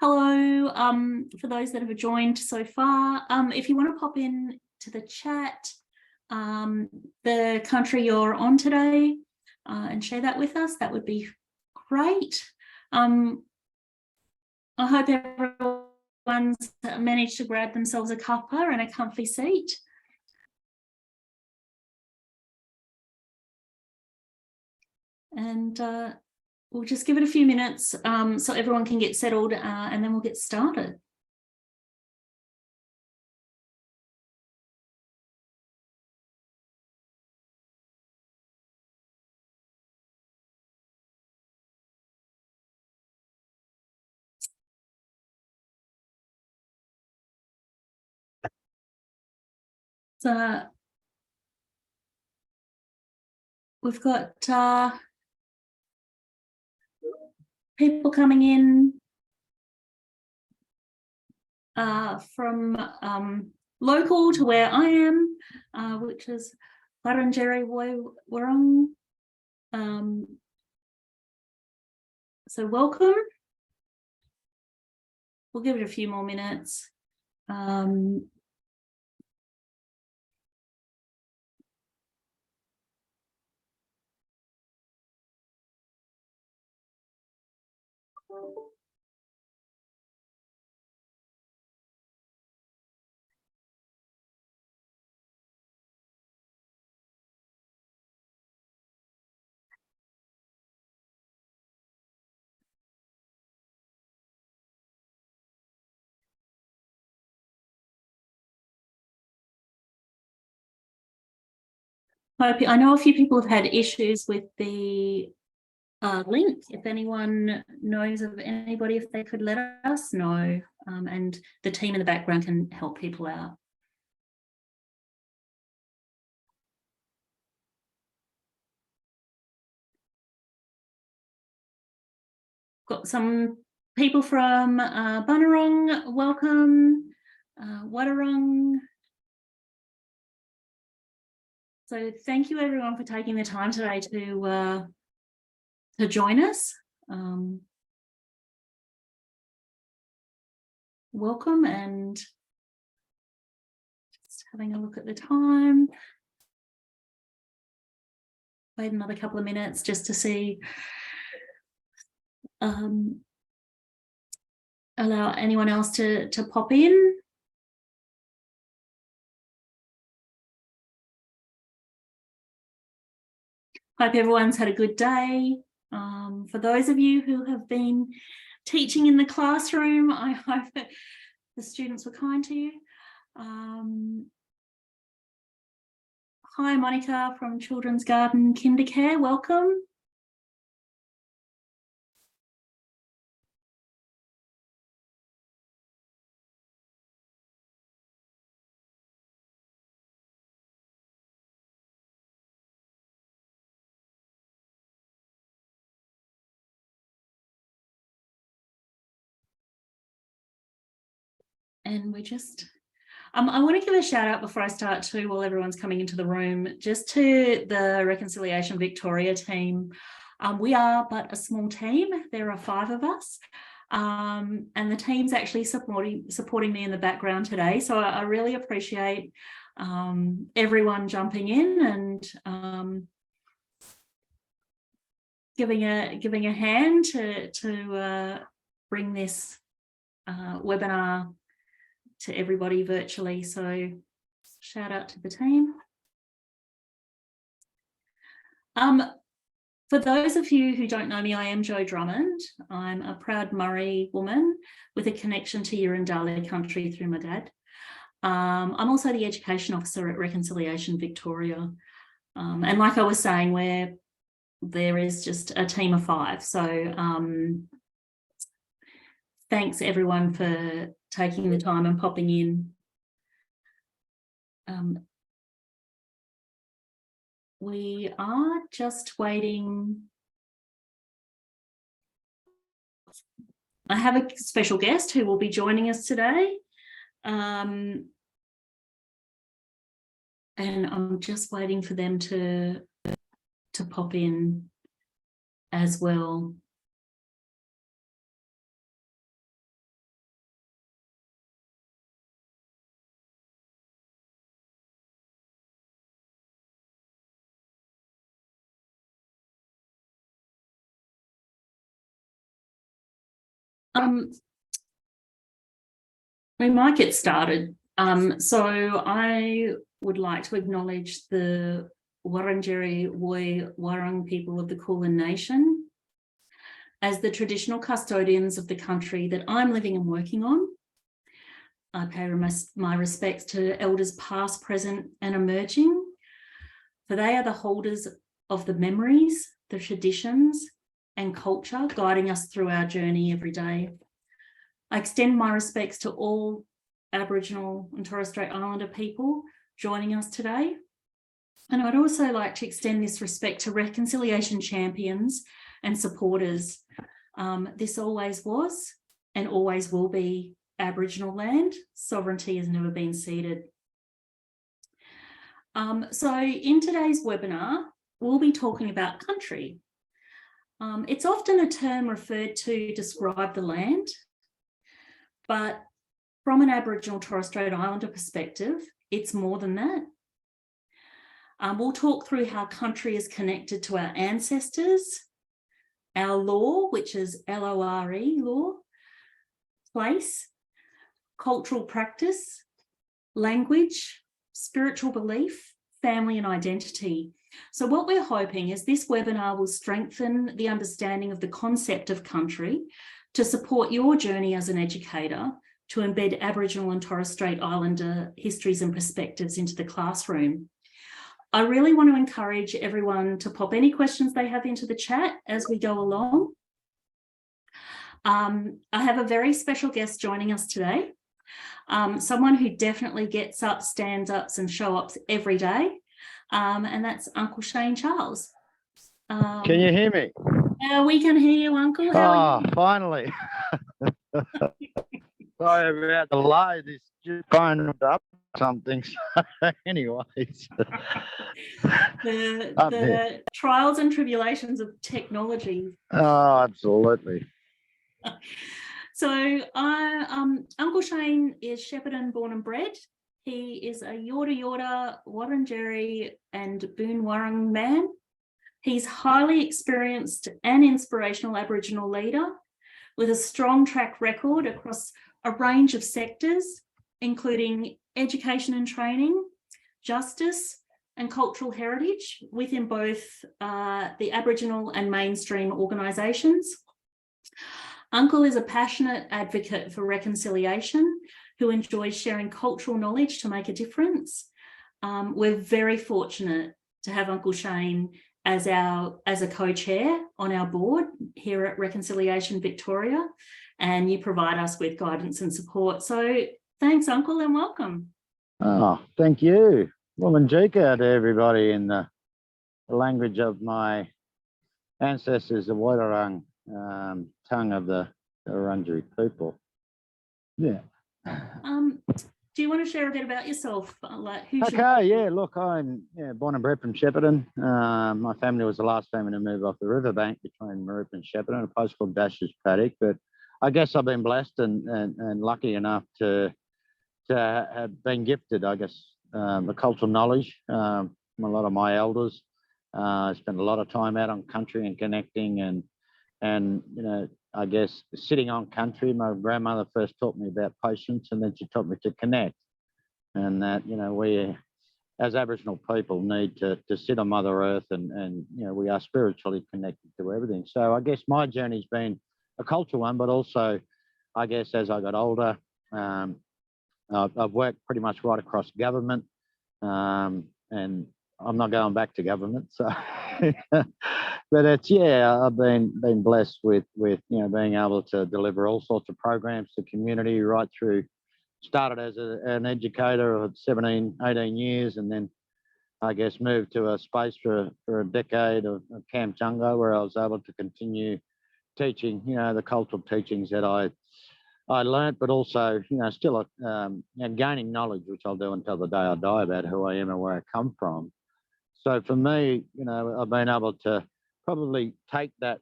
Hello, for those that have joined so far, if you want to pop in to the chat, the country you're on today, and share that with us, that would be great. I hope everyone's managed to grab themselves a cuppa and a comfy seat. And we'll just give it a few minutes so everyone can get settled, and then we'll get started. So we've got people coming in from local to where I am, which is Wurundjeri Wurrung. So welcome. We'll give it a few more minutes. I know a few people have had issues with the link. If anyone knows of anybody, if they could let us know, and the team in the background can help people out. Got some people from Bunurong, welcome, Wadawurrung. So thank you everyone for taking the time today to join us. Welcome, and just having a look at the time. Wait another couple of minutes just to see, allow anyone else to pop in. Hope everyone's had a good day. For those of you who have been teaching in the classroom, I hope that the students were kind to you. Hi, Monica from Children's Garden Kindercare, welcome. And we just, I want to give a shout out before I start too, while everyone's coming into the room, just to the Reconciliation Victoria team. We are but a small team. There are 5 of us. And the team's actually supporting me in the background today. So I really appreciate everyone jumping in and giving a hand to bring this webinar to everybody virtually. So shout out to the team. For those of you who don't know me, I am Jo Drummond. I'm a proud Murray woman with a connection to Yurundali country through my dad. I'm also the Education Officer at Reconciliation Victoria. And like I was saying, there is just a team of 5. So thanks everyone for taking the time and popping in. We are just waiting. I have a special guest who will be joining us today. And I'm just waiting for them to pop in as well. We might get started. So I would like to acknowledge the Wurundjeri Woi Wurrung people of the Kulin Nation as the traditional custodians of the country that I'm living and working on. I pay my respects to elders past, present and emerging, for they are the holders of the memories, the traditions and culture guiding us through our journey every day. I extend my respects to all Aboriginal and Torres Strait Islander people joining us today. And I'd also like to extend this respect to reconciliation champions and supporters. This always was and always will be Aboriginal land. Sovereignty has never been ceded. So in today's webinar, we'll be talking about country. It's often a term referred to describe the land, but from an Aboriginal Torres Strait Islander perspective, it's more than that. We'll talk through how country is connected to our ancestors, our law, which is LORE, law, place, cultural practice, language, spiritual belief, family and identity. So what we're hoping is this webinar will strengthen the understanding of the concept of country to support your journey as an educator to embed Aboriginal and Torres Strait Islander histories and perspectives into the classroom. I really want to encourage everyone to pop any questions they have into the chat as we go along. I have a very special guest joining us today, someone who definitely gets up, stands ups and show ups every day, and that's Uncle Shane Charles. Can you hear me? We can hear you, Uncle. How are you? Finally. Sorry about the delay. This phone up something. Anyways. The trials and tribulations of technology. Oh, absolutely. So Uncle Shane is Shepparton born and bred. He is a Yorta, Wurundjeri and Boon Wurrung man. He's highly experienced and inspirational Aboriginal leader with a strong track record across a range of sectors, including education and training, justice and cultural heritage within both the Aboriginal and mainstream organisations. Uncle is a passionate advocate for reconciliation who enjoys sharing cultural knowledge to make a difference. We're very fortunate to have Uncle Shane as a co-chair on our board here at Reconciliation Victoria, and you provide us with guidance and support. So thanks, Uncle, and welcome. Oh, thank you. Womanjika to everybody in the language of my ancestors, the Wurrung tongue of the Wurundjeri people. Yeah. Do you want to share a bit about yourself? Look, I'm born and bred from Shepparton. My family was the last family to move off the riverbank between Maroop and Shepparton, a place called Dashes Paddock. But I guess I've been blessed and lucky enough to have been gifted, I guess, the cultural knowledge from a lot of my elders. I spent a lot of time out on country and connecting and I guess sitting on country. My grandmother first taught me about patience, and then she taught me to connect, and that we as Aboriginal people need to sit on Mother Earth and we are spiritually connected to everything. So I guess my journey's been a cultural one, but also I guess as I got older, I've worked pretty much right across government, and I'm not going back to government. So, but I've been blessed with being able to deliver all sorts of programs to community right through. Started as an educator of 17, 18 years, and then I guess moved to a space for a decade of Camp Jungo, where I was able to continue teaching, the cultural teachings that I learnt, but also, still gaining knowledge, which I'll do until the day I die, about who I am and where I come from. So for me, I've been able to probably take that,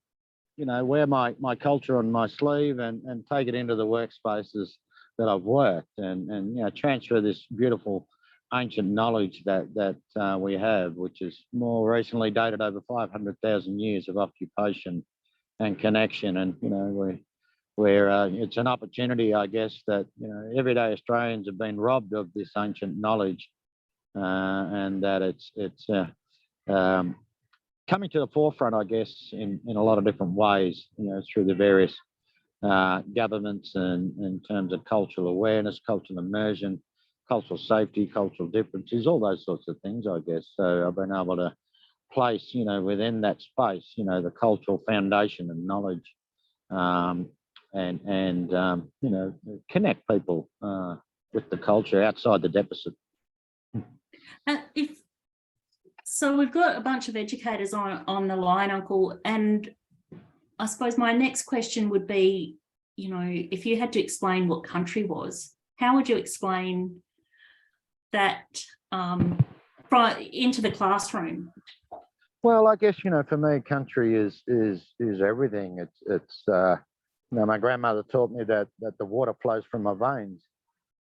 wear my culture on my sleeve and take it into the workspaces that I've worked and transfer this beautiful ancient knowledge that we have, which is more recently dated over 500,000 years of occupation and connection. And, where it's an opportunity, I guess, that everyday Australians have been robbed of this ancient knowledge, and that it's coming to the forefront, I guess, in a lot of different ways, through the various governments and in terms of cultural awareness, cultural immersion, cultural safety, cultural differences, all those sorts of things, I guess. So I've been able to place, within that space, the cultural foundation and knowledge, and connect people with the culture outside the deficit. So we've got a bunch of educators on the line, Uncle, and I suppose my next question would be, if you had to explain what country was, how would you explain that into the classroom? Well, I guess, for me, country is everything. It's my grandmother taught me that the water flows from my veins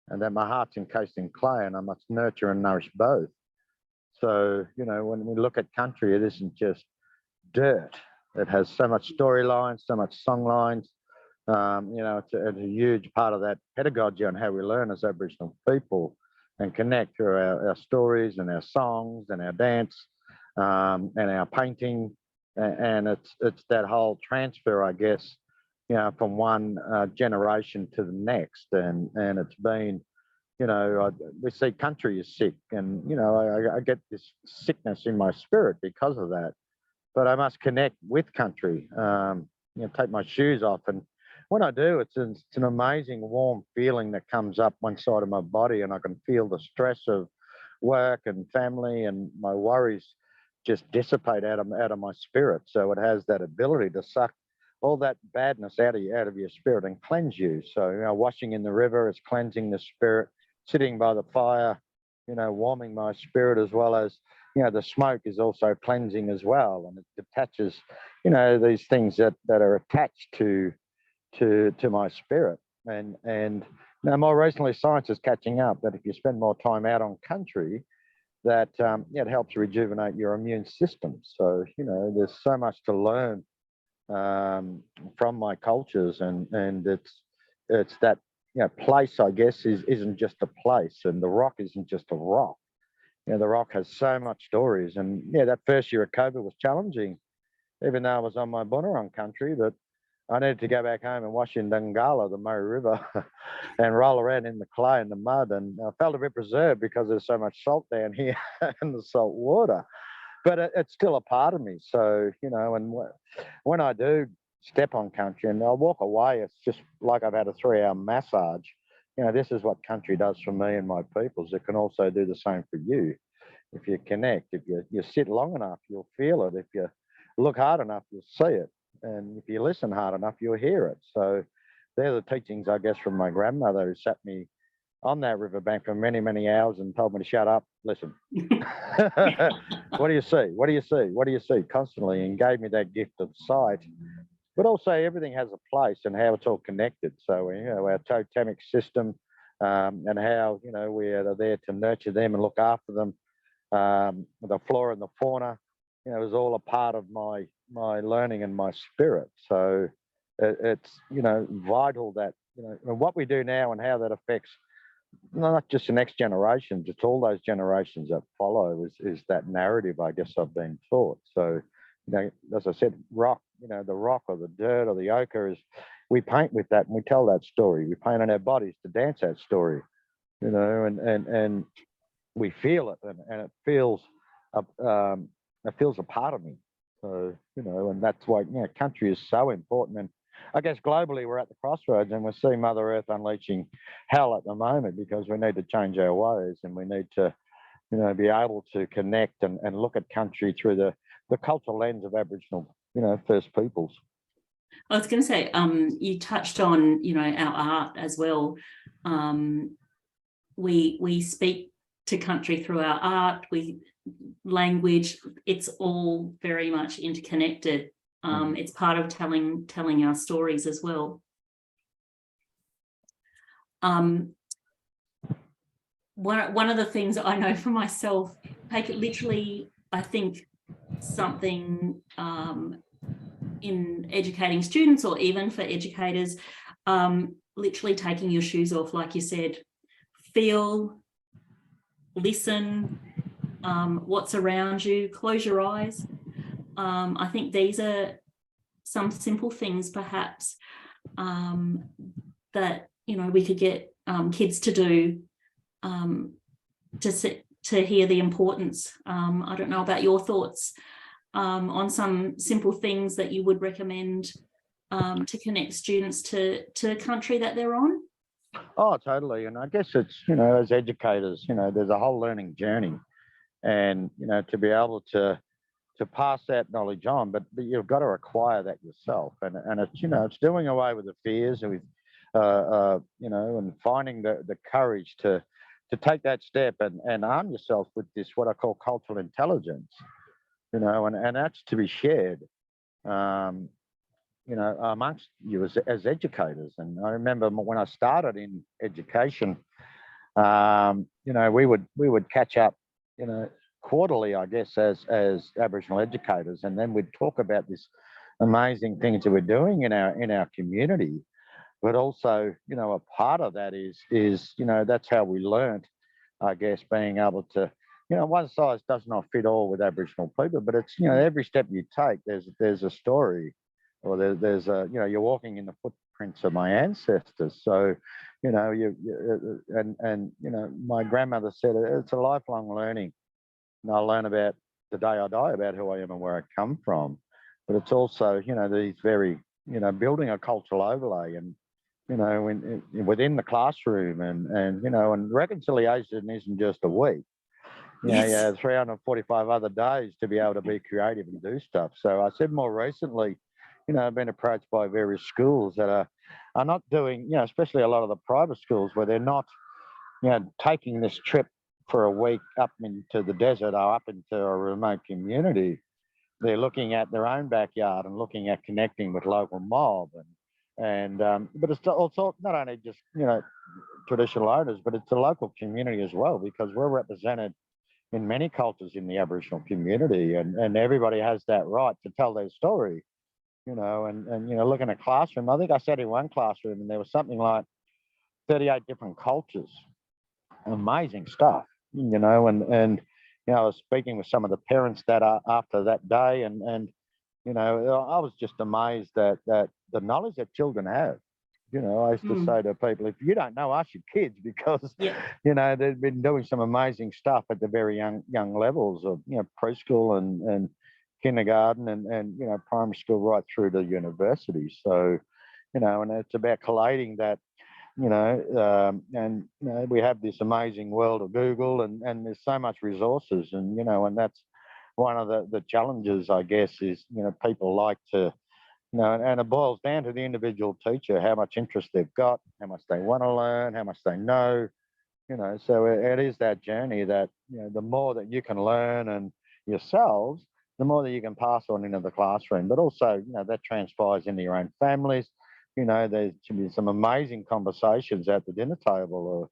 and that my heart's encased in clay and I must nurture and nourish both. So, when we look at country, it isn't just dirt. It has so much storyline, so much song lines. It's a huge part of that pedagogy on how we learn as Aboriginal people and connect through our stories and our songs and our dance, and our painting. And it's that whole transfer, I guess, from one generation to the next. And it's been, we see country is sick, and I get this sickness in my spirit because of that. But I must connect with country, take my shoes off, and when I do, it's an amazing warm feeling that comes up one side of my body, and I can feel the stress of work and family and my worries just dissipate out of my spirit. So it has that ability to suck all that badness out of your spirit and cleanse you. So washing in the river is cleansing the spirit. Sitting by the fire, warming my spirit, as well as, the smoke is also cleansing as well. And it detaches, these things that are attached to my spirit. And more recently, science is catching up that if you spend more time out on country, that it helps rejuvenate your immune system. So, there's so much to learn from my cultures, and it's that place, I guess, isn't just a place, and the rock isn't just a rock. The rock has so much stories. And that first year of COVID was challenging, even though I was on my Bunurong country, that I needed to go back home and wash in Dungala, the Murray River, and roll around in the clay and the mud. And I felt a bit reserved because there's so much salt down here in the salt water. But it's still a part of me. So, and when I do step on country and I walk away, it's just like I've had a 3-hour massage. This is what country does for me and my peoples. It can also do the same for you. If you connect, if you sit long enough, you'll feel it. If you look hard enough, you'll see it. And if you listen hard enough, you'll hear it. So they're the teachings, I guess, from my grandmother, who sat me on that riverbank for many, many hours and told me to shut up, listen. What do you see? What do you see? What do you see? Constantly, and gave me that gift of sight. But also everything has a place and how it's all connected. So, our totemic system, and how, we are there to nurture them and look after them. The flora and the fauna, is all a part of my learning and my spirit. So it's, vital that, and what we do now and how that affects not just the next generations, it's all those generations that follow is that narrative, I guess, I've been taught. So, as I said, rock, the rock or the dirt or the ochre is, we paint with that and we tell that story. We paint on our bodies to dance that story, and we feel it, and it feels a part of me. So, and that's why, country is so important. And I guess globally we're at the crossroads, and we're seeing Mother Earth unleashing hell at the moment because we need to change our ways, and we need to, be able to connect and look at country through the cultural lens of Aboriginal, First Peoples. I was going to say, you touched on, our art as well. We speak to country through our art, language. It's all very much interconnected. It's part of telling our stories as well. One of the things I know for myself, take it literally, I think something in educating students, or even for educators, literally taking your shoes off, like you said, feel, listen, what's around you, close your eyes. I think these are some simple things perhaps that, you know, we could get kids to do to hear the importance. I don't know about your thoughts on some simple things that you would recommend to connect students to the country that they're on. Oh, totally. And I guess it's, you know, as educators, you know, there's a whole learning journey, and, you know, to be able to pass that knowledge on, but you've got to acquire that yourself. And it's, you know, it's doing away with the fears, with, you know, and finding the courage to take that step and arm yourself with this, what I call cultural intelligence, you know, and that's to be shared, you know, amongst you as educators. And I remember when I started in education, you know, we would catch up, you know, quarterly, I guess, as Aboriginal educators, and then we'd talk about this amazing things that we're doing in our community. But also, you know, a part of that is you know, that's how we learnt, I guess, being able to, you know, one size does not fit all with Aboriginal people, but it's, you know, every step you take, there's a story, or there's a, you know, you're walking in the footprints of my ancestors. So, you know, and you know, my grandmother said it's a lifelong learning. And I learn about the day I die about who I am and where I come from. But it's also, you know, these very, you know, building a cultural overlay, and, you know, within the classroom, and you know, and reconciliation isn't just a week. You know, you have 345 other days to be able to be creative and do stuff. So I said more recently, you know, I've been approached by various schools that are not doing, you know, especially a lot of the private schools where they're not, you know, taking this trip for a week up into the desert or up into a remote community. They're looking at their own backyard and looking at connecting with local mob, and but it's also not only just, you know, traditional owners, but it's the local community as well, because we're represented in many cultures in the Aboriginal community, and everybody has that right to tell their story, you know, and you know, look in a classroom. I think I sat in one classroom and there was something like 38 different cultures. Amazing stuff, you know, and you know, I was speaking with some of the parents that are after that day, and you know, I was just amazed that the knowledge that children have. You know, I used to say to people, if you don't know, ask your kids, because you know, they've been doing some amazing stuff at the very young levels of, you know, preschool and kindergarten, and you know, primary school right through to university. So, you know, and it's about collating that, you know, and you know, we have this amazing world of Google, and there's so much resources, and you know, and that's one of the challenges, I guess, is, you know, people like to, you know, and it boils down to the individual teacher, how much interest they've got, how much they want to learn, how much they know, you know. So it is that journey that, you know, the more that you can learn and yourselves, the more that you can pass on into the classroom. But also, you know, that transpires into your own families. You know, there's some amazing conversations at the dinner table, or,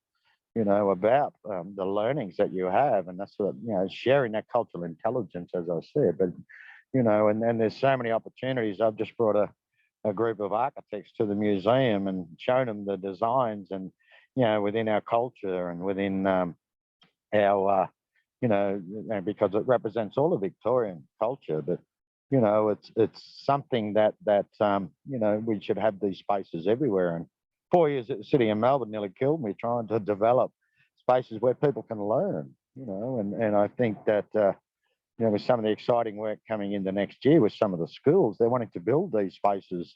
you know, about the learnings that you have, and that's what, you know, sharing that cultural intelligence, as I said. But, you know, and there's so many opportunities. I've just brought a group of architects to the museum and shown them the designs, and, you know, within our culture and within our, you know, because it represents all of Victorian culture. But, you know, it's something that you know, we should have these spaces everywhere. And 4 years at the city of Melbourne nearly killed me trying to develop spaces where people can learn, you know, and I think that, you know, with some of the exciting work coming in the next year with some of the schools, they're wanting to build these spaces,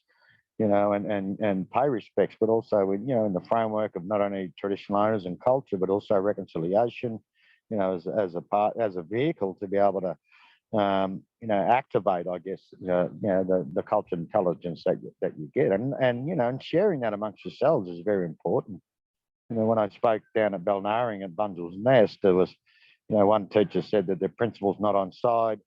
you know, and pay respects, but also, you know, in the framework of not only traditional owners and culture, but also reconciliation, you know, as a vehicle to be able to, you know, activate, I guess, you know, the cultural intelligence that you get, and you know, and sharing that amongst yourselves is very important. You know, when I spoke down at Balnaring at Bunjil's Nest, there was, you know, one teacher said that the principal's not on side,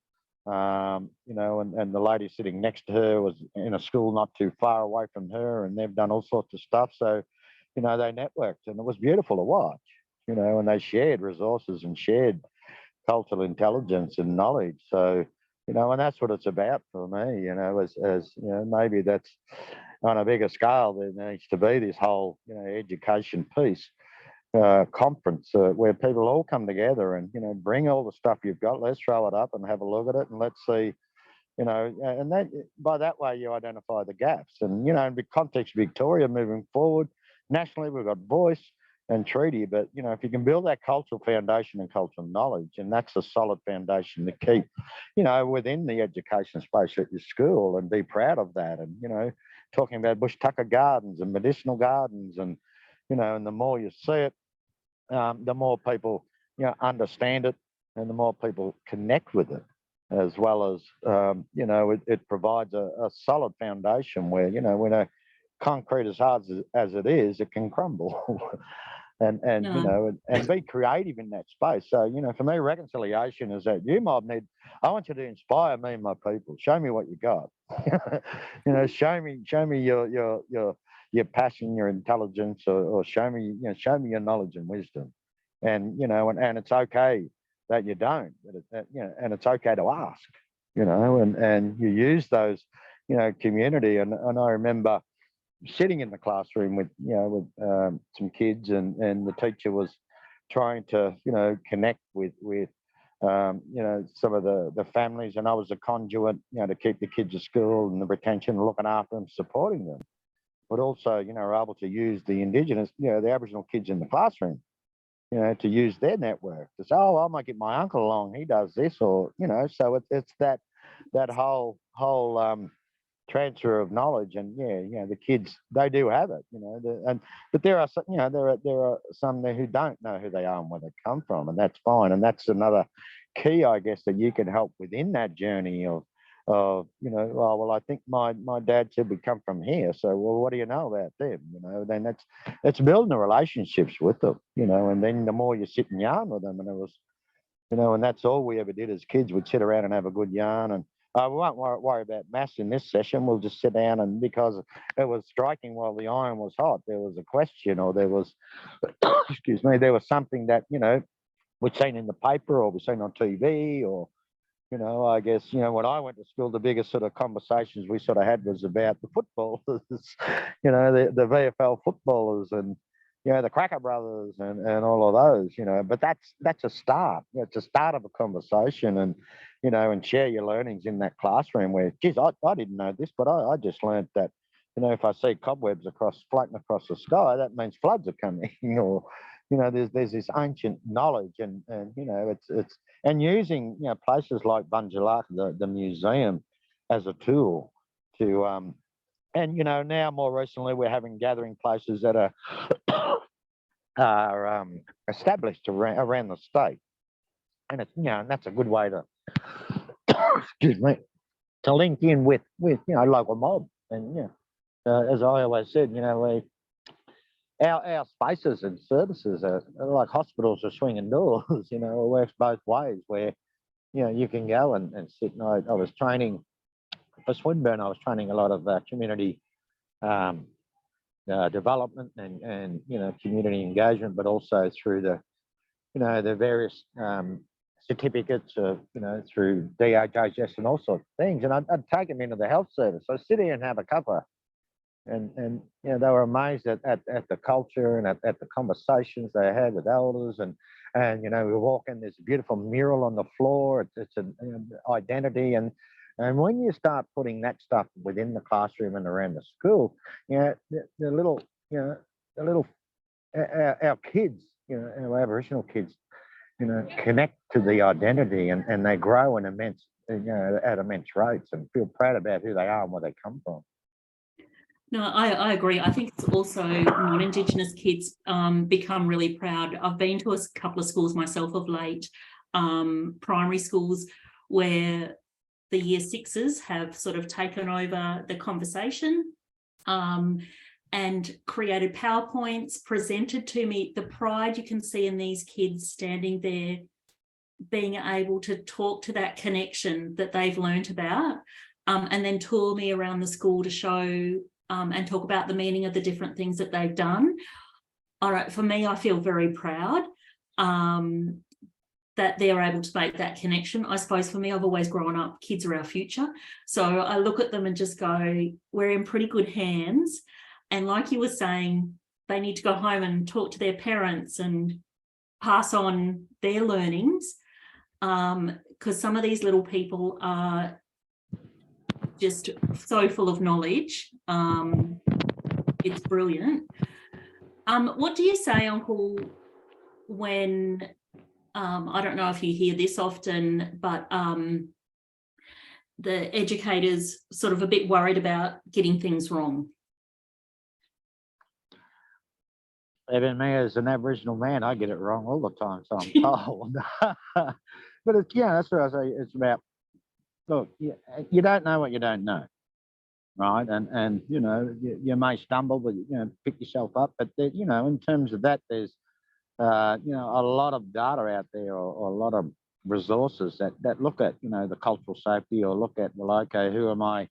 you know, and the lady sitting next to her was in a school not too far away from her, and they've done all sorts of stuff. So, you know, they networked, and it was beautiful to watch, you know, and they shared resources and shared cultural intelligence and knowledge. So, and that's what it's about for me, as maybe that's on a bigger scale. There needs to be this whole, education piece conference where people all come together and, bring all the stuff you've got. Let's throw it up and have a look at it, and let's see, and that by that way you identify the gaps. And, in the context of Victoria moving forward, nationally we've got voice and treaty, but, if you can build that cultural foundation and cultural knowledge, and that's a solid foundation to keep, within the education space at your school, and be proud of that. And, talking about bush tucker gardens and medicinal gardens, and, and the more you see it, the more people, understand it, and the more people connect with it, as well as, it provides a solid foundation where, when concrete as hard as it is, it can crumble. and No. and be creative in that space. So, for me, reconciliation is that I want you to inspire me and my people. Show me what you got. Show me your passion, your intelligence, or show me your knowledge and wisdom. And, and it's okay that you don't, and it's okay to ask, and you use those, community. And I remember sitting in the classroom with some kids, and the teacher was trying to connect with some of the families, and I was a conduit to keep the kids at school and the retention, looking after them, supporting them, but also able to use the Indigenous, the Aboriginal kids in the classroom, to use their network to say, oh, I might get my uncle along, he does this, or so it's that whole transfer of knowledge. And the kids, they do have it, but there are some, there are some there who don't know who they are and where they come from, and that's fine. And that's another key, I guess, that you can help within that journey of well, I think my dad said we come from here, so well, what do you know about them? Then that's building the relationships with them, and then the more you sit and yarn with them. And it was, and that's all we ever did as kids. We'd sit around and have a good yarn. And we won't worry about maths in this session. We'll just sit down, and because it was striking while the iron was hot, there was a question, or there was, excuse me, there was something that, we'd seen in the paper, or we'd seen on TV, or, I guess, when I went to school, the biggest sort of conversations we sort of had was about the footballers, the VFL footballers, and, the Cracker Brothers, and all of those, but that's a start. It's a start of a conversation, and, and share your learnings in that classroom where, geez, I didn't know this, but I just learned that, if I see cobwebs floating across the sky, that means floods are coming, or, there's this ancient knowledge, and it's and using, places like Bunjalak, the museum, as a tool to, and, now more recently we're having gathering places that are established around the state. And it's, and that's a good way to, excuse me, to link in with local mob. And, as I always said, our spaces and services are like hospitals are swinging doors. It works both ways, where you can go and sit. And I was training for Swinburne. I was training a lot of community development and community engagement, but also through the various certificates of through DHHS and all sorts of things. And I'd take them into the health service. So I'd sit here and have a cuppa. And they were amazed at the culture, and at the conversations they had with elders, and we walk in, there's a beautiful mural on the floor. It's an identity, and when you start putting that stuff within the classroom and around the school, the little our kids, our Aboriginal kids, connect to the identity, and they grow in at immense rates, and feel proud about who they are and where they come from. No, I agree. I think it's also non-Indigenous kids become really proud. I've been to a couple of schools myself of late, primary schools, where the year sixes have sort of taken over the conversation and created PowerPoints, presented to me. The pride you can see in these kids standing there, being able to talk to that connection that they've learnt about, and then tour me around the school to show and talk about the meaning of the different things that they've done. All right, for me, I feel very proud. that they're able to make that connection. I suppose for me, I've always grown up, kids are our future. So I look at them and just go, we're in pretty good hands. And like you were saying, they need to go home and talk to their parents and pass on their learnings, because some of these little people are just so full of knowledge. It's brilliant. What do you say, Uncle, when I don't know if you hear this often, but the educators sort of a bit worried about getting things wrong? Even me as an Aboriginal man, I get it wrong all the time, so I'm told. But it's, yeah, that's what I say. It's about, look, you don't know what you don't know, right? And you know, you may stumble, but you know, pick yourself up. But there, you know, in terms of that, there's you know, a lot of data out there, or a lot of resources that look at, you know, the cultural safety, or look at, well, okay, who am I?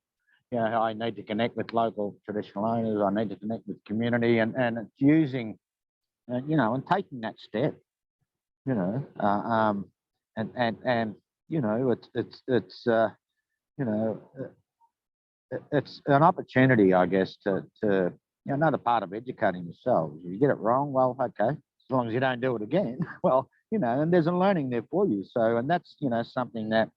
You know, I need to connect with local traditional owners. I need to connect with community, and it's using, you know, and taking that step, you know, and you know, it's you know, it's an opportunity, I guess, to you know, another part of educating yourselves. If you get it wrong, well, okay, as long as you don't do it again, well, you know, and there's a learning there for you. So, and that's, you know, something that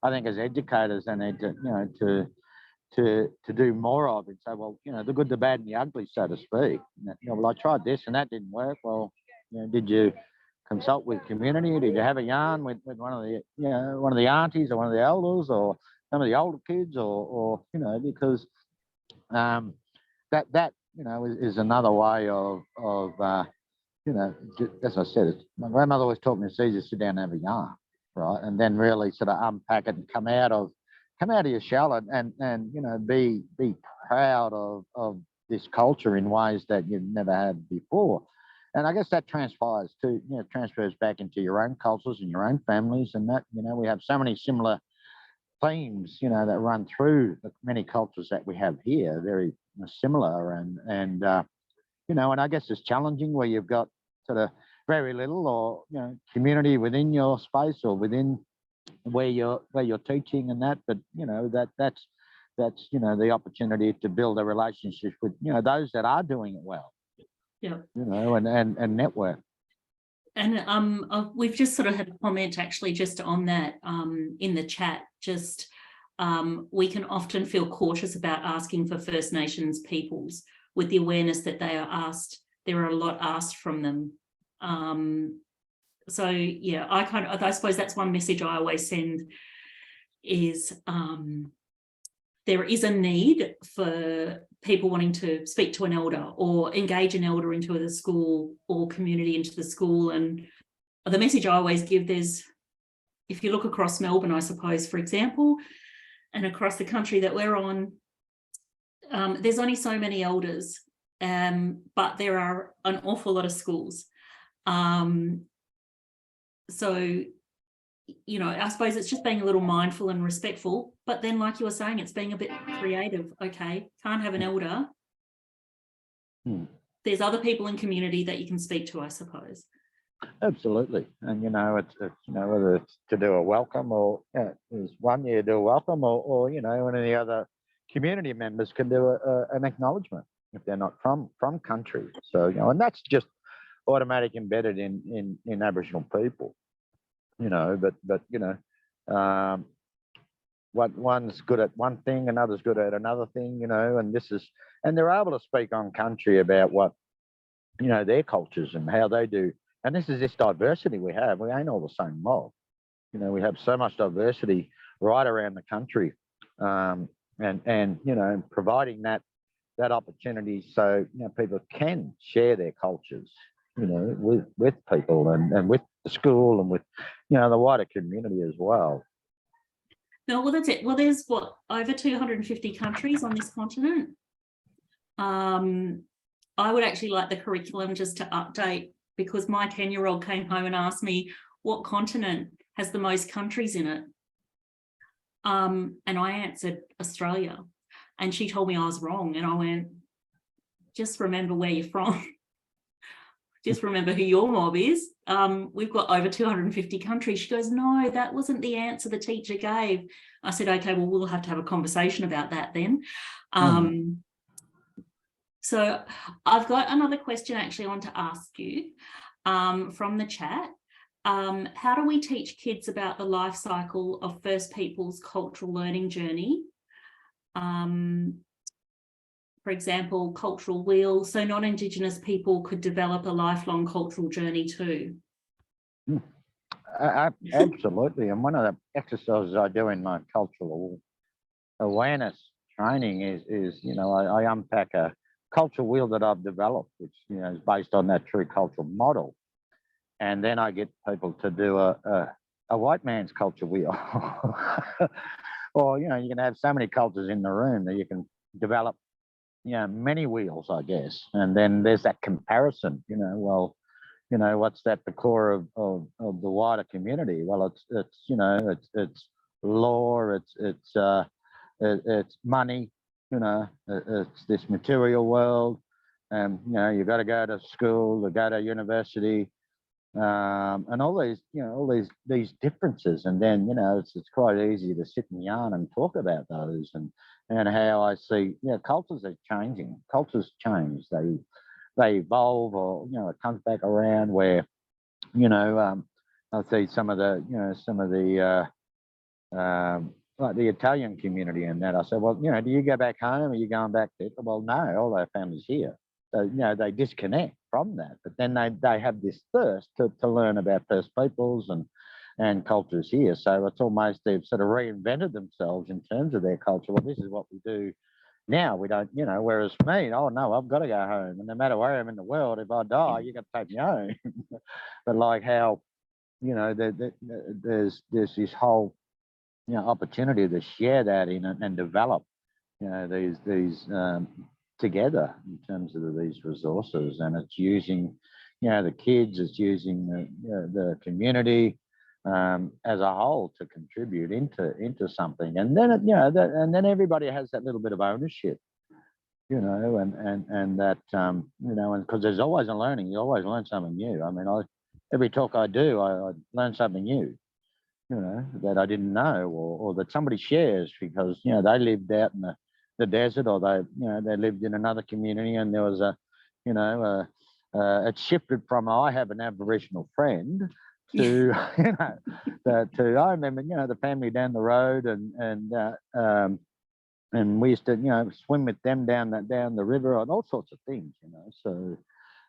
I think as educators they need to, you know, to do more of, and say, well, you know, the good, the bad, and the ugly, so to speak. You know, well, I tried this and that didn't work. Well, you know, did you consult with community? Did you have a yarn with one of the, you know, one of the aunties or one of the elders or some of the older kids, or you know, because that you know is another way of you know, as I said, my grandmother always taught me it's easy to sit down and have a yarn, right, and then really sort of unpack it and come out of your shell, and you know, be proud of this culture in ways that you've never had before. And I guess that transfers to, you know, transfers back into your own cultures and your own families, and that, you know, we have so many similar themes, you know, that run through the many cultures that we have here, very similar, and you know, and I guess it's challenging where you've got sort of very little, or you know, community within your space or within where you're teaching and that, but you know, that's you know, the opportunity to build a relationship with, you know, those that are doing it well. Yeah. You know, and network. And we've just sort of had a comment actually just on that in the chat. Just we can often feel cautious about asking for First Nations peoples, with the awareness that they are asked, there are a lot asked from them. So yeah, I suppose that's one message I always send is there is a need for people wanting to speak to an elder or engage an elder into the school or community into the school. And the message I always give, if you look across Melbourne, I suppose, for example, and across the country that we're on, there's only so many elders, but there are an awful lot of schools. So, you know, I suppose it's just being a little mindful and respectful, but then like you were saying, it's being a bit creative. Okay, can't have an elder. There's other people in community that you can speak to, I suppose. Absolutely. And, you know, it's you know, whether it's to do a welcome, or there's one year do a welcome, or you know, one of the other community members can do an acknowledgement if they're not from country. So, you know, and that's just automatic embedded in Aboriginal people, you know, but you know, what one's good at one thing, another's good at another thing, you know, and they're able to speak on country about what, you know, their cultures and how they do. And this diversity we have. We ain't all the same mob. You know, we have so much diversity right around the country, and you know, providing that opportunity so, you know, people can share their cultures, you know, with people and with the school and with, you know, the wider community as well. No, well, that's it. Well, there's over 250 countries on this continent. I would actually like the curriculum just to update, because my 10-year-old came home and asked me what continent has the most countries in it. And I answered Australia, and she told me I was wrong. And I went, just remember where you're from. just remember who your mob is. We've got over 250 countries. She goes, no, that wasn't the answer the teacher gave. I said, okay, well, we'll have to have a conversation about that then. So I've got another question actually I want to ask you from the chat. How do we teach kids about the life cycle of First Peoples cultural learning journey? For example, cultural wheel, so non-Indigenous people could develop a lifelong cultural journey too. Absolutely. And one of the exercises I do in my cultural awareness training is I unpack a cultural wheel that I've developed, which is based on that true cultural model. And then I get people to do a white man's culture wheel. Or, you can have so many cultures in the room that you can develop, many wheels, I guess. And then there's that comparison, what's at the core of the wider community? Well, it's law, it's money, it's this material world. And, you've got to go to school, to go to university, and all these differences. And then, it's quite easy to sit and yarn and talk about those and how I see, cultures are changing. Cultures change. They evolve, or, it comes back around where, I see some of the like the Italian community and that. I said, well, do you go back home? Are you going back there? Well, no, all our family's here. So, they disconnect from that, but then they have this thirst to learn about First Peoples and cultures here. So it's almost they've sort of reinvented themselves in terms of their culture. Well, this is what we do now. We don't, whereas me, oh no, I've got to go home. And no matter where I'm in the world, if I die, you got to take me home. But like how, there's this whole, opportunity to share that in and develop, these together in terms of these resources. And it's using, the kids, it's using the community as a whole to contribute into something. And then and then everybody has that little bit of ownership, and that and because there's always a learning. You always learn something new. I mean, every talk I do, I learn something new, that I didn't know, or that somebody shares because they lived out in the desert, or they lived in another community, and there was it shifted from I have an Aboriginal friend to to I remember the family down the road, and we used to swim with them down the river and all sorts of things, so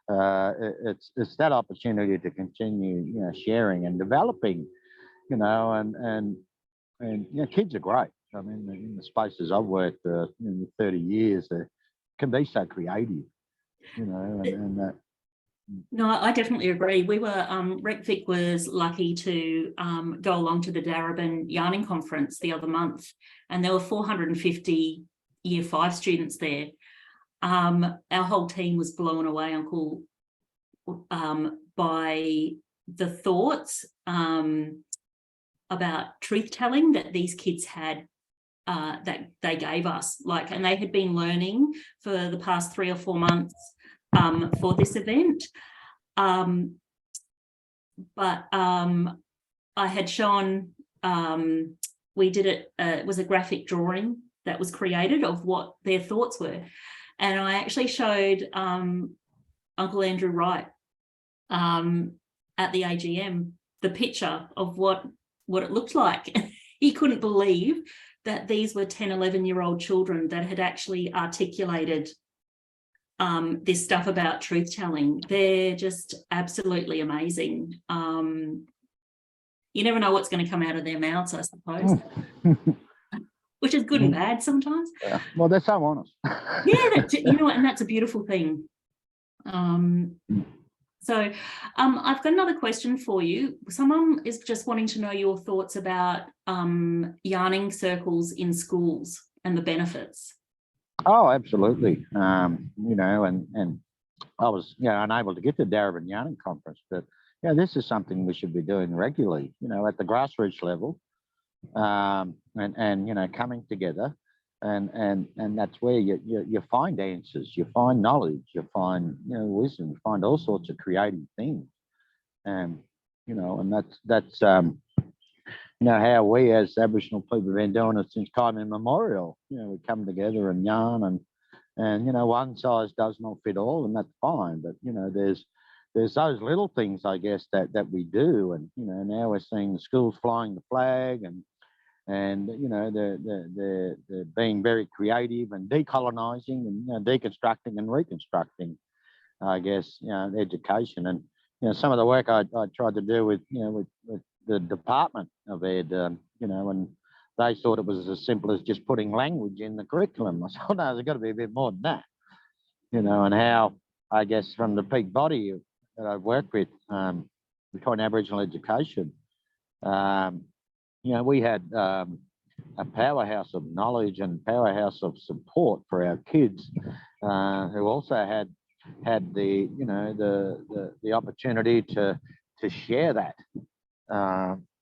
it's that opportunity to continue sharing and developing, and kids are great. I mean, in the spaces I've worked in 30 years, they can be so creative, and that. No, I definitely agree. We were, Vic was lucky to go along to the Darabin Yarning Conference the other month, and there were 450 Year 5 students there. Our whole team was blown away, Uncle, by the thoughts about truth-telling that these kids had, that they gave us, and they had been learning for the past 3 or 4 months for this event. But I had shown, we did it, it was a graphic drawing that was created of what their thoughts were. And I actually showed Uncle Andrew Wright at the AGM the picture of what it looked like. He couldn't believe that these were 10, 11-year-old children that had actually articulated this stuff about truth-telling. They're just absolutely amazing. You never know what's going to come out of their mouths, I suppose. Which is good and bad sometimes. Yeah. Well, they're so honest. Yeah, and that's a beautiful thing. So I've got another question for you. Someone is just wanting to know your thoughts about yarning circles in schools and the benefits. Oh, absolutely. And I was, unable to get to Darabin Yarning Conference, but this is something we should be doing regularly, at the grassroots level, and coming together. and that's where you find answers, you find knowledge, you find wisdom, you find all sorts of creative things, and and that's how we as Aboriginal people have been doing it since time immemorial. We come together and yarn, and one size does not fit all, and that's fine. But there's those little things, I guess, that we do, and now we're seeing the schools flying the flag, and they're being very creative and decolonizing and deconstructing and reconstructing, I guess, education. And some of the work I tried to do with with the Department of Ed, and they thought it was as simple as just putting language in the curriculum. I said, oh, no, there's got to be a bit more than that, and how, I guess, from the peak body that I've worked with, between Aboriginal education, we had a powerhouse of knowledge and powerhouse of support for our kids, who also had the the opportunity to share that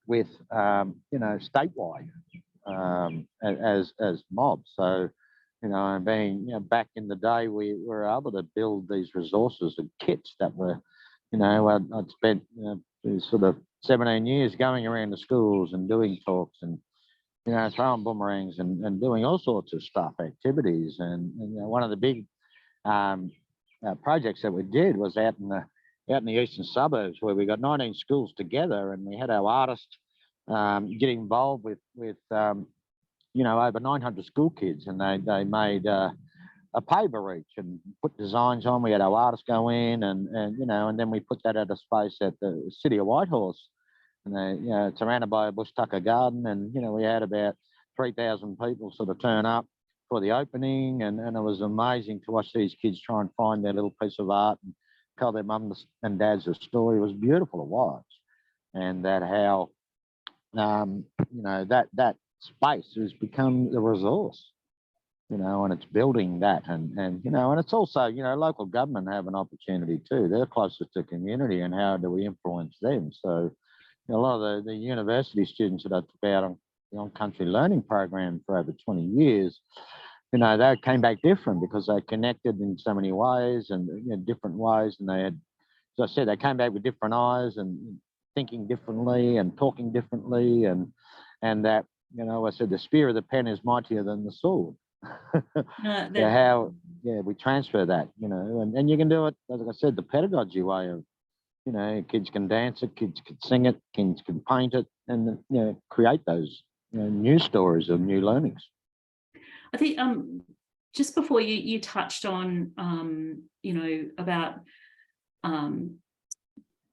with statewide, as mobs. So and being back in the day, we were able to build these resources and kits that were I'd spent sort of 17 years going around the schools and doing talks and throwing boomerangs and doing all sorts of stuff, activities. And one of the big projects that we did was out in the eastern suburbs, where we got 19 schools together, and we had our artists get involved with over 900 school kids, and they made a paper each and put designs on. We had our artists go in, and then we put that at a space at the city of Whitehorse, and it's surrounded by a bush tucker garden, and we had about 3,000 people sort of turn up for the opening, and it was amazing to watch these kids try and find their little piece of art and tell their mums and dads a story. It was beautiful to watch, and that how that space has become the resource, and it's building that, and it's also local government have an opportunity too. They're closest to community, and how do we influence them? So a lot of the university students that I took out on the on-country learning program for over 20 years, they came back different because they connected in so many ways and different ways, and they had, as I said, they came back with different eyes and thinking differently and talking differently, and that I said the spear of the pen is mightier than the sword. How we transfer that, and you can do it, like I said, the pedagogy way of kids can dance it, kids can sing it, kids can paint it, and create those new stories of new learnings. I think just before you touched on about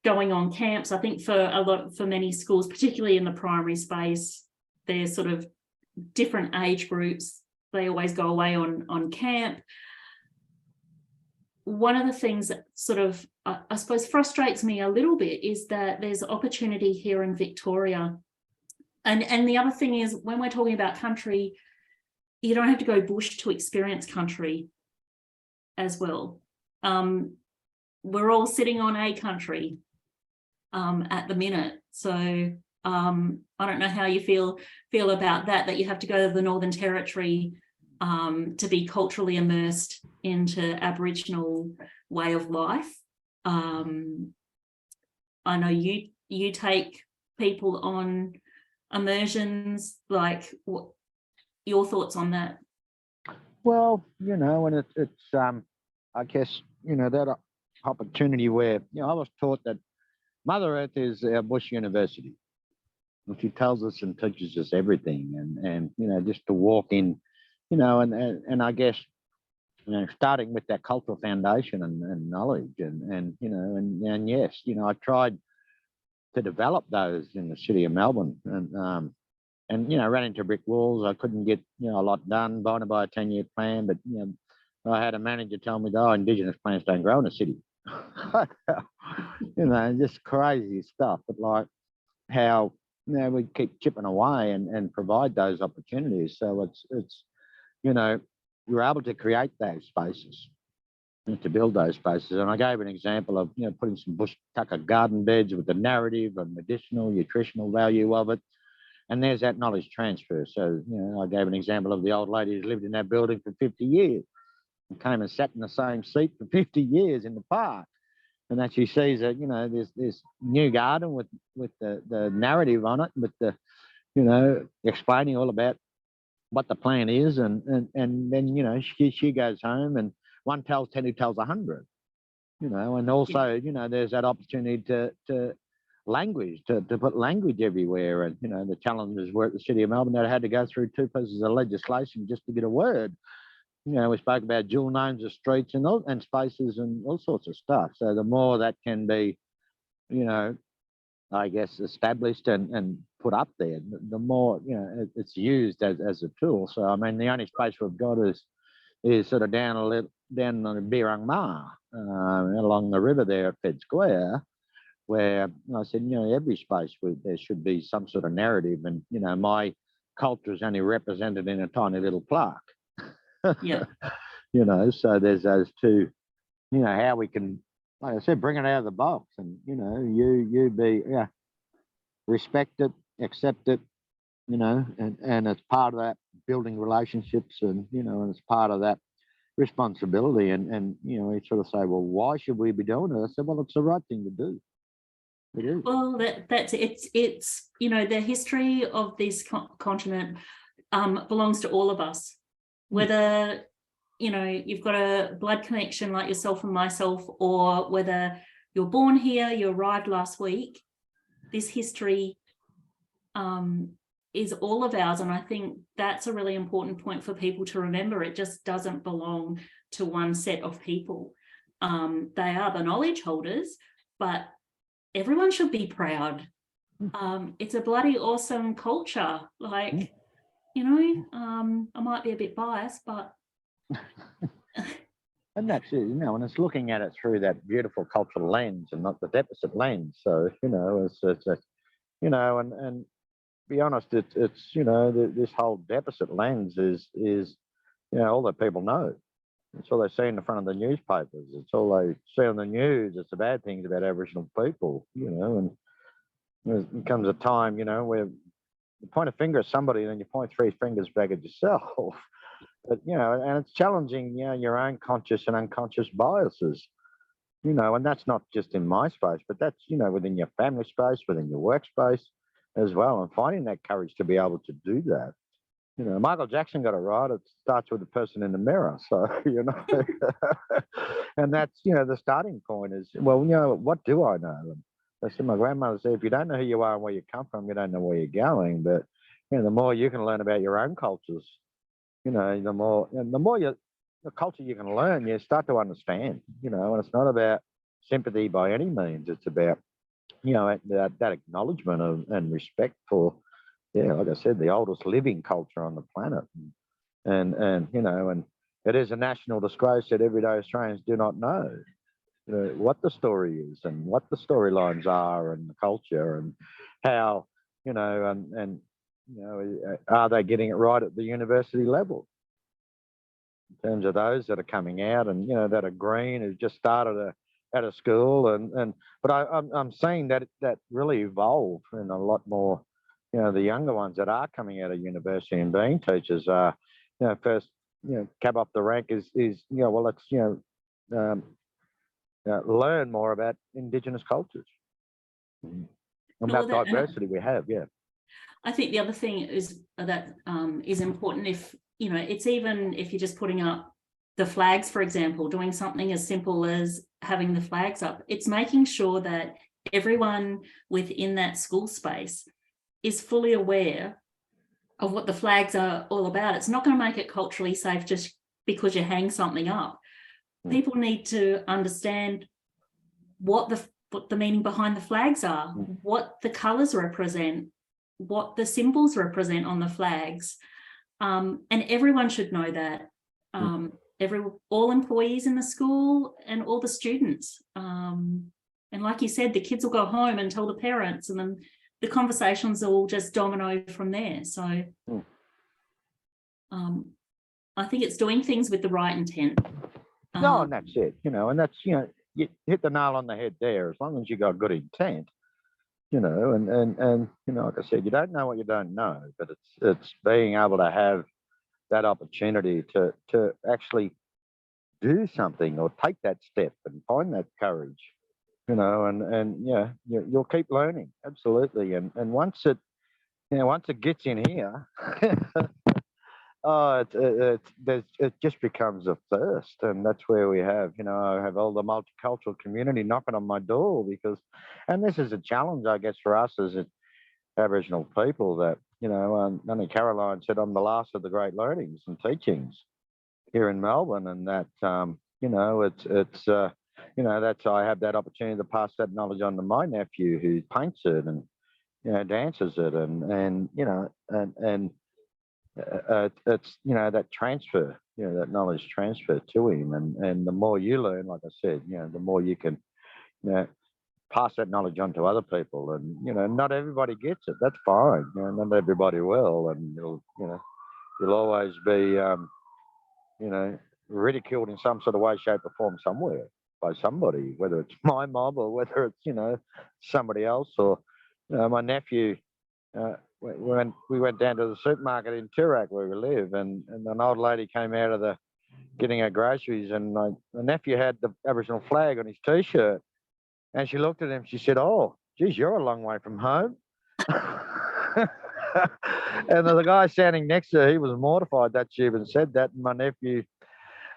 going on camps. I think for many schools, particularly in the primary space, there's sort of different age groups. They always go away on camp. One of the things that sort of, I suppose, frustrates me a little bit is that there's opportunity here in Victoria. And the other thing is, when we're talking about country, you don't have to go bush to experience country as well. We're all sitting on a country at the minute. So I don't know how you feel about that you have to go to the Northern Territory to be culturally immersed into Aboriginal way of life. I know you take people on immersions. Like, what your thoughts on that? Well, and it's I guess that opportunity where I was taught that Mother Earth is our bush university. She tells us and teaches us everything, and just to walk in, and I guess starting with that cultural foundation and knowledge, and yes, I tried to develop those in the city of Melbourne, and ran into brick walls. I couldn't get a lot done, bound by a 10-year plan, but I had a manager tell me that Indigenous plants don't grow in the city. Just crazy stuff, but like how we keep chipping away and provide those opportunities. So it's you're able to create those spaces and to build those spaces. And I gave an example of putting some bush tucker garden beds with the narrative and medicinal, nutritional value of it, and there's that knowledge transfer. So, I gave an example of the old lady who's lived in that building for 50 years and came and sat in the same seat for 50 years in the park. And that she sees that, there's this new garden with the narrative on it, with the, explaining all about what the plan is. And then, she goes home and one tells 10 who tells 100, and also, there's that opportunity to language, to put language everywhere. And, the challenges were at the City of Melbourne that had to go through 2 pieces of legislation just to get a word. We spoke about dual names of streets and spaces and all sorts of stuff. So the more that can be, I guess, established and put up there, the more, it's used as a tool. So, I mean, the only space we've got is sort of down on the Birang Ma, along the river there at Fed Square, where I said, every space there should be some sort of narrative. And, my culture is only represented in a tiny little plaque. Yeah. So there's those two, how we can, like I said, bring it out of the box and, you be, respect it, accept it, and it's part of that building relationships and, and it's part of that responsibility. And we sort of say, well, why should we be doing it? I said, well, it's the right thing to do. It is. Well, that's it's the history of this continent belongs to all of us, whether you've got a blood connection like yourself and myself, or whether you're born here, you arrived last week. This history is all of ours, and I think that's a really important point for people to remember. It just doesn't belong to one set of people. They are the knowledge holders, but everyone should be proud. It's a bloody awesome culture. Like, I might be a bit biased, but and that's it, and it's looking at it through that beautiful cultural lens and not the deficit lens. So, it's and be honest, it's this whole deficit lens is all that people know. It's all they see in the front of the newspapers. It's all they see on the news. It's the bad things about Aboriginal people, and there comes a time, where you point a finger at somebody and then you point 3 fingers back at yourself. But, and it's challenging, your own conscious and unconscious biases, and that's not just in my space, but that's, within your family space, within your workspace as well, and finding that courage to be able to do that. Michael Jackson got it right. It starts with the person in the mirror. So, and that's, the starting point is, well, what do I know? And that's what my grandmother said, if you don't know who you are and where you come from, you don't know where you're going. But, the more you can learn about your own cultures, the more the culture you can learn, you start to understand, and it's not about sympathy by any means. It's about, that acknowledgement of and respect for, like I said, the oldest living culture on the planet. And it is a national disgrace that everyday Australians do not know, what the story is and what the storylines are and the culture and how, are they getting it right at the university level in terms of those that are coming out and, that are green, who've just started at a school. But I'm seeing that really evolve in a lot more. The younger ones that are coming out of university and being teachers are, first, cab off the rank is well, let's, learn more about Indigenous cultures and about diversity we have. Yeah. I think the other thing is that is important if, it's even if you're just putting up the flags, for example, doing something as simple as having the flags up, it's making sure that everyone within that school space is fully aware of what the flags are all about. It's not going to make it culturally safe just because you hang something up. People need to understand what the meaning behind the flags are, what the colours represent, what the symbols represent on the flags. And everyone should know that. All employees in the school and all the students. And like you said, the kids will go home and tell the parents, and then the conversations will just domino from there. So I think it's doing things with the right intent. No, and that's it, and that's, you hit the nail on the head there. As long as you got good intent, and like I said, you don't know what you don't know, but it's being able to have that opportunity to actually do something or take that step and find that courage, and yeah, you'll keep learning, absolutely. And once it gets in here, oh, it just becomes a thirst, and that's where we have, I have all the multicultural community knocking on my door and this is a challenge, I guess, for us as Aboriginal people that, Nanny Caroline said, I'm the last of the great learnings and teachings here in Melbourne, and that, that's I have that opportunity to pass that knowledge on to my nephew who paints it and dances it, and it's that transfer, that knowledge transfer to him, and the more you learn, like I said, the more you can, pass that knowledge on to other people, and not everybody gets it. That's fine. Not everybody will, and you'll always be, ridiculed in some sort of way, shape, or form somewhere by somebody, whether it's my mob or whether it's somebody else, or my nephew. We went down to the supermarket in Toorak where we live, and an old lady came out of getting her groceries, and my nephew had the Aboriginal flag on his t-shirt, and she looked at him. She said, "Oh, geez, you're a long way from home." And the guy standing next to her, he was mortified that she even said that. And my nephew,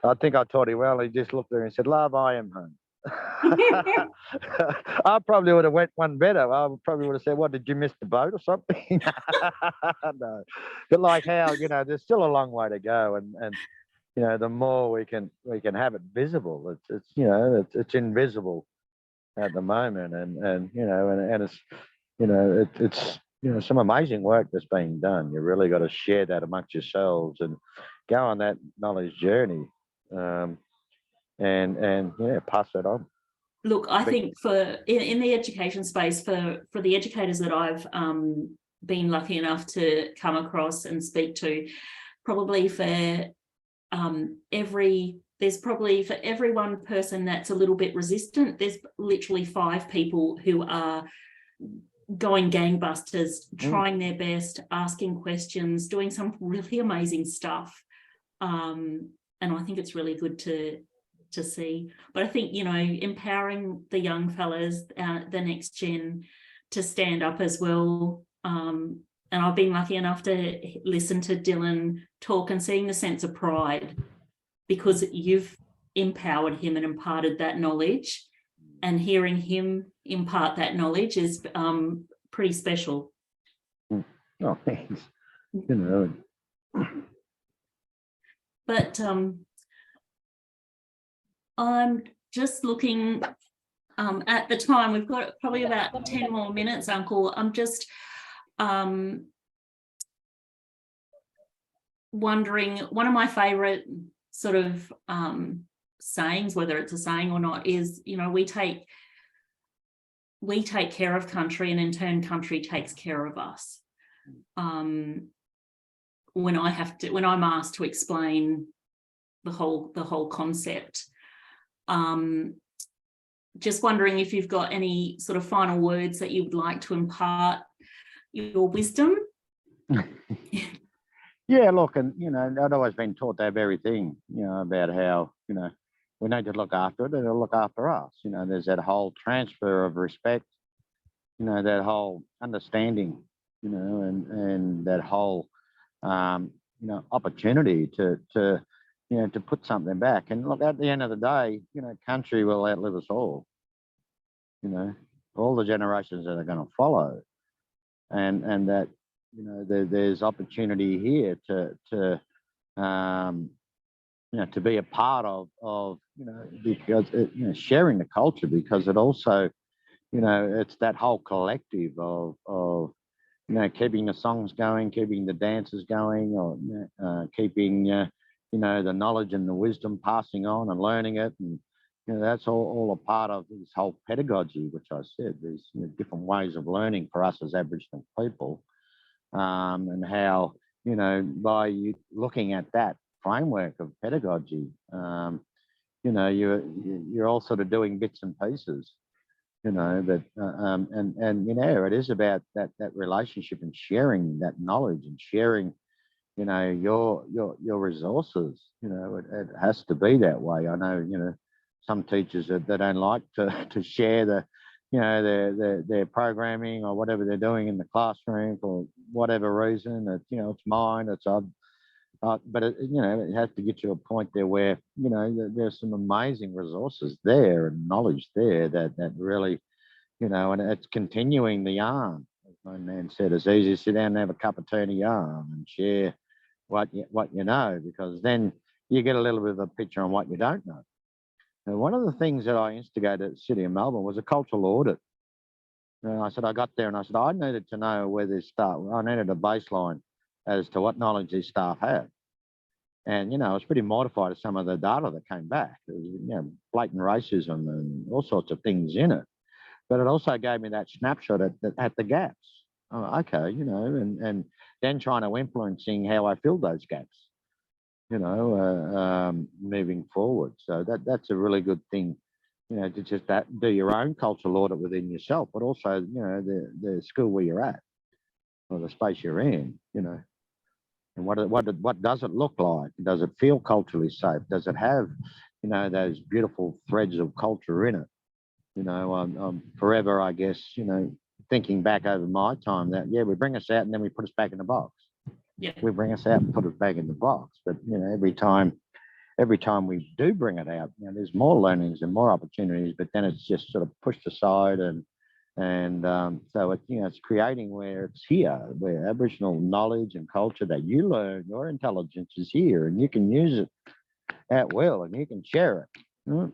I think I taught him well. He just looked at her and said, "Love, I am home." I probably would have went one better. I probably would have said, "What, did you miss the boat or something?" No, but like how there's still a long way to go, and the more we can have it visible. It's invisible at the moment, and it's it's some amazing work that's being done. You really got to share that amongst yourselves and go on that knowledge journey, and yeah, pass that on. Look, I think in the education space, for the educators that I've been lucky enough to come across and speak to, probably for every one person that's a little bit resistant, there's literally 5 people who are going gangbusters, trying their best, asking questions, doing some really amazing stuff. And I think it's really good to see. But I think, empowering the young fellas, the next gen, to stand up as well. And I've been lucky enough to listen to Dylan talk and seeing the sense of pride, because you've empowered him and imparted that knowledge, and hearing him impart that knowledge is pretty special. Oh, thanks. But I'm just looking at the time. We've got probably about 10 more minutes, Uncle. I'm just wondering, one of my favorite sort of sayings, whether it's a saying or not, is, we take care of country, and in turn country takes care of us. When I'm asked to explain the whole concept, just wondering if you've got any sort of final words that you would like to impart your wisdom. Yeah, look, and I'd always been taught that very thing, about how we need to look after it and it'll look after us. There's that whole transfer of respect, that whole understanding, and that whole opportunity to put something back. And look, at the end of the day, country will outlive us all. All the generations that are going to follow, and that there's opportunity here to be a part of because sharing the culture, because it also it's that whole collective of keeping the songs going, keeping the dances going, or keeping the knowledge and the wisdom, passing on and learning it, and that's all a part of this whole pedagogy, which I said there's different ways of learning for us as Aboriginal people, and how by you looking at that framework of pedagogy, you're all sort of doing bits and pieces, but it is about that relationship and sharing that knowledge and sharing, your resources. It has to be that way. I know, some teachers that they don't like to share their programming or whatever they're doing in the classroom for whatever reason. It's mine, it's but it has to get to a point there where there's some amazing resources there and knowledge there that really, and it's continuing the yarn. As my man said, it's easy to sit down and have a cup of tea and a yarn and share what you know, because then you get a little bit of a picture on what you don't know. And one of the things that I instigated at the City of Melbourne was a cultural audit. And I got there and I said, I needed to know where this staff, I needed a baseline as to what knowledge these staff had. And, I was pretty mortified at some of the data that came back. There was, blatant racism and all sorts of things in it. But it also gave me that snapshot at the gaps. Okay, and then trying to influencing how I fill those gaps, moving forward. So that's a really good thing, to just do your own cultural audit within yourself, but also, the school where you're at or the space you're in, and what does it look like? Does it feel culturally safe? Does it have, those beautiful threads of culture in it? I'm forever, I guess, thinking back over my time that, we bring us out and then we put us back in the box. Yeah. We bring us out and put us back in the box. But, every time we do bring it out, there's more learnings and more opportunities, but then it's just sort of pushed aside. So it's creating where it's here, where Aboriginal knowledge and culture that you learn, your intelligence is here and you can use it at will and you can share it.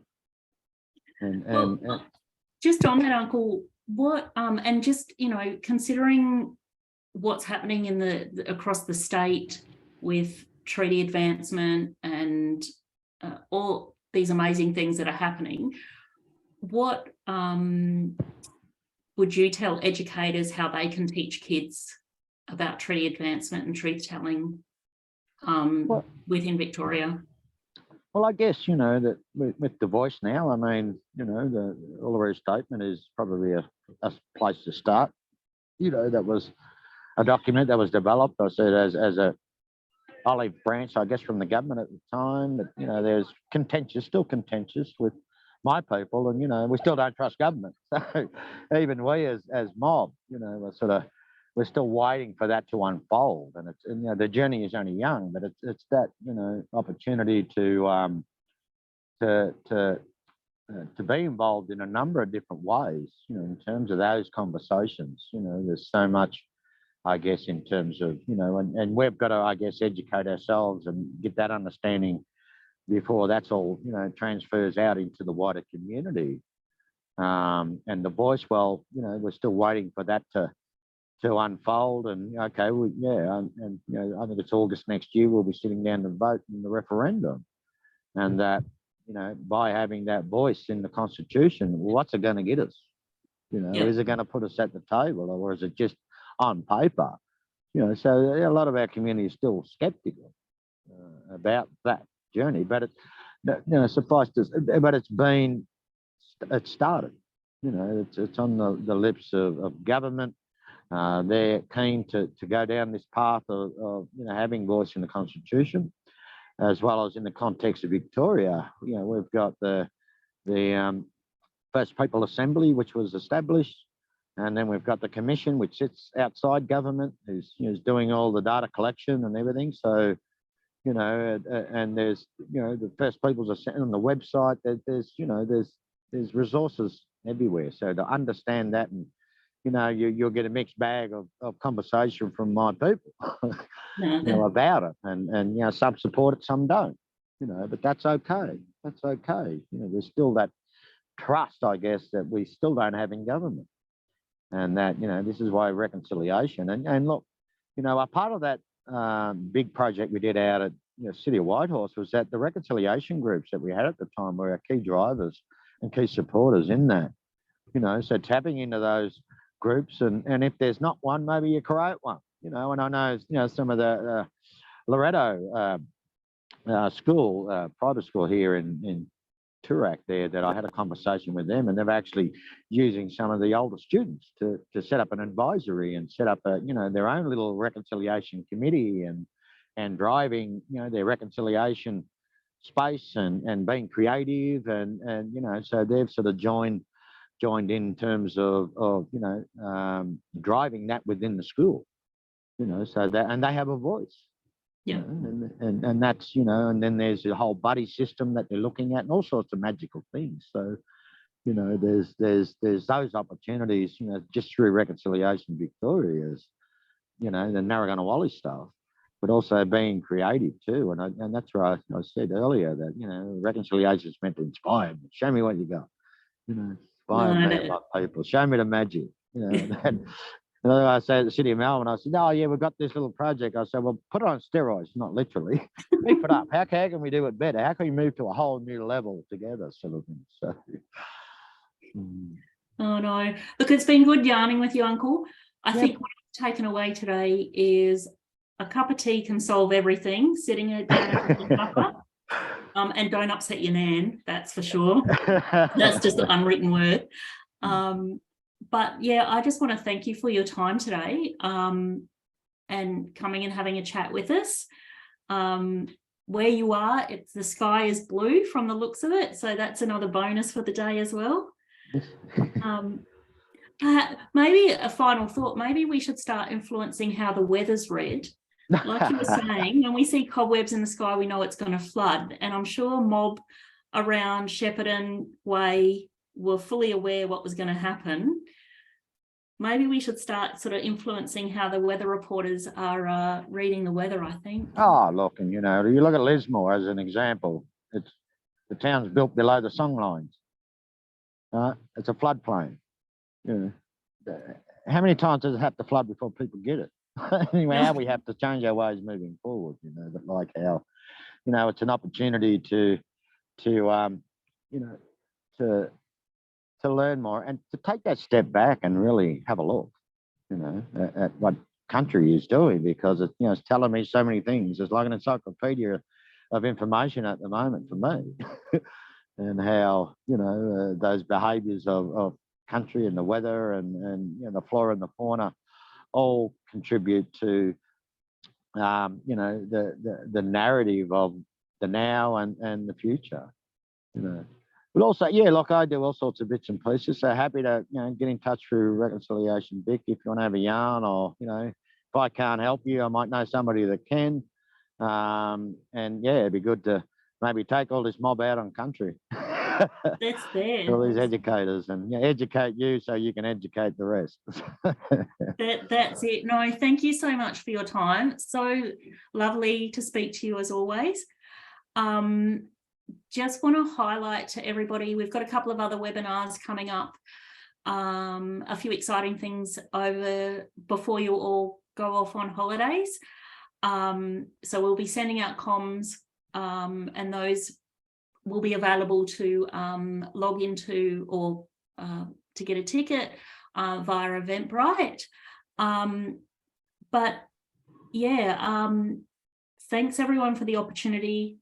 Just on that, Uncle, what and just considering what's happening in across the state with treaty advancement and all these amazing things that are happening, what would you tell educators how they can teach kids about treaty advancement and truth telling within Victoria? Well, I guess, that with the voice now, I mean, the Uluru Statement is probably a place to start. That was a document that was developed, I said, as a olive branch, I guess, from the government at the time. But, there's still contentious with my people, and, we still don't trust government. So even we as mob, we're still waiting for that to unfold. And the journey is only young, but it's that, opportunity to be involved in a number of different ways, in terms of those conversations. There's so much, I guess, in terms of, and we've got to, I guess, educate ourselves and get that understanding before that's all, transfers out into the wider community. And the voice, well, we're still waiting for that to unfold. And okay, I think it's August next year, we'll be sitting down to vote in the referendum. And that, by having that voice in the Constitution, what's it going to get us? Is it going to put us at the table, or is it just on paper? So a lot of our community is still skeptical about that journey, but suffice to say, but it's started. It's on the lips of government. They're keen to go down this path of having voice in the Constitution, as well as in the context of Victoria. We've got the First People Assembly, which was established, and then we've got the Commission, which sits outside government, who's doing all the data collection and everything. So, and there's the First People's Assembly on the website. There's resources everywhere. So to understand that, and you'll get a mixed bag of conversation from my people, about it, and some support it, some don't, but that's okay. That's okay. There's still that trust, I guess, that we still don't have in government, and that this is why reconciliation and look, a part of that big project we did out at City of Whitehorse was that the reconciliation groups that we had at the time were our key drivers and key supporters in that. So tapping into those groups, and if there's not one, maybe you create one. And I know some of the Loretto school, private school here in Toorak there that I had a conversation with them, and they're actually using some of the older students to set up an advisory and set up a, their own little reconciliation committee and driving, their reconciliation space and being creative and so they've sort of joined in terms of driving that within the school, so that, and they have a voice. Yeah. And that's, and then there's a whole buddy system that they're looking at and all sorts of magical things. So, there's those opportunities, just through Reconciliation Victoria's, the Narragansett staff, but also being creative too. And that's why I said earlier that, reconciliation is meant to inspire me. Show me what you got, inspire me, like people. Show me the magic, And I say at the City of Melbourne, I said, "Oh yeah, we've got this little project." I said, "Well, put it on steroids, not literally. Beef it up. How can we do it better? How can we move to a whole new level together?" Sort of thing. So. Oh no, look, it's been good yarning with you, Uncle. I think what I've taken away today is a cup of tea can solve everything. Sitting it down and don't upset your nan. That's for sure. That's just the unwritten word. But yeah, I just want to thank you for your time today and coming and having a chat with us. Where you are, the sky is blue from the looks of it, so that's another bonus for the day as well. Maybe a final thought, maybe we should start influencing how the weather's read. Like you were saying, when we see cobwebs in the sky, we know it's going to flood, and I'm sure mob around Shepparton Way were fully aware what was going to happen. Maybe we should start sort of influencing how the weather reporters are reading the weather, I think. Oh, look, and you look at Lismore as an example. It's the town's built below the song lines. It's a floodplain. How many times does it have to flood before people get it? Anyway, how we have to change our ways moving forward. But like how, it's an opportunity to learn more and to take that step back and really have a look, at what country is doing, because it's telling me so many things. It's like an encyclopedia of information at the moment for me, and how those behaviours of country and the weather and the flora and the fauna all contribute to the narrative of the now and the future. But also, like I do all sorts of bits and pieces. So happy to, get in touch through Reconciliation Vic if you want to have a yarn, or, if I can't help you, I might know somebody that can. And yeah, it'd be good to maybe take all this mob out on country. That's there. All these educators and educate you so you can educate the rest. That's it. No, thank you so much for your time. So lovely to speak to you as always. Just want to highlight to everybody, we've got a couple of other webinars coming up, a few exciting things before you all go off on holidays. So we'll be sending out comms and those will be available to log into or to get a ticket via Eventbrite. But yeah, thanks everyone for the opportunity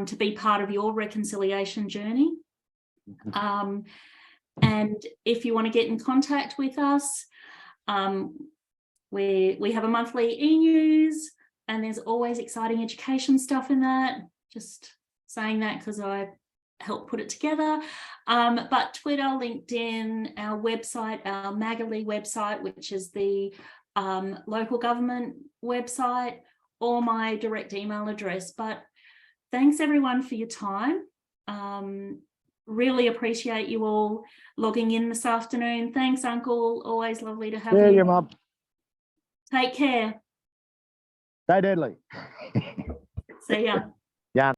to be part of your reconciliation journey. And if you want to get in contact with us, we have a monthly e-news, and there's always exciting education stuff in that. Just saying that because I helped put it together. But Twitter, LinkedIn, our website, our Magali website, which is the local government website, or my direct email address. But thanks everyone for your time. Really appreciate you all logging in this afternoon. Thanks, Uncle. Always lovely to have you. Yeah, your mum. Take care. Stay deadly. See ya.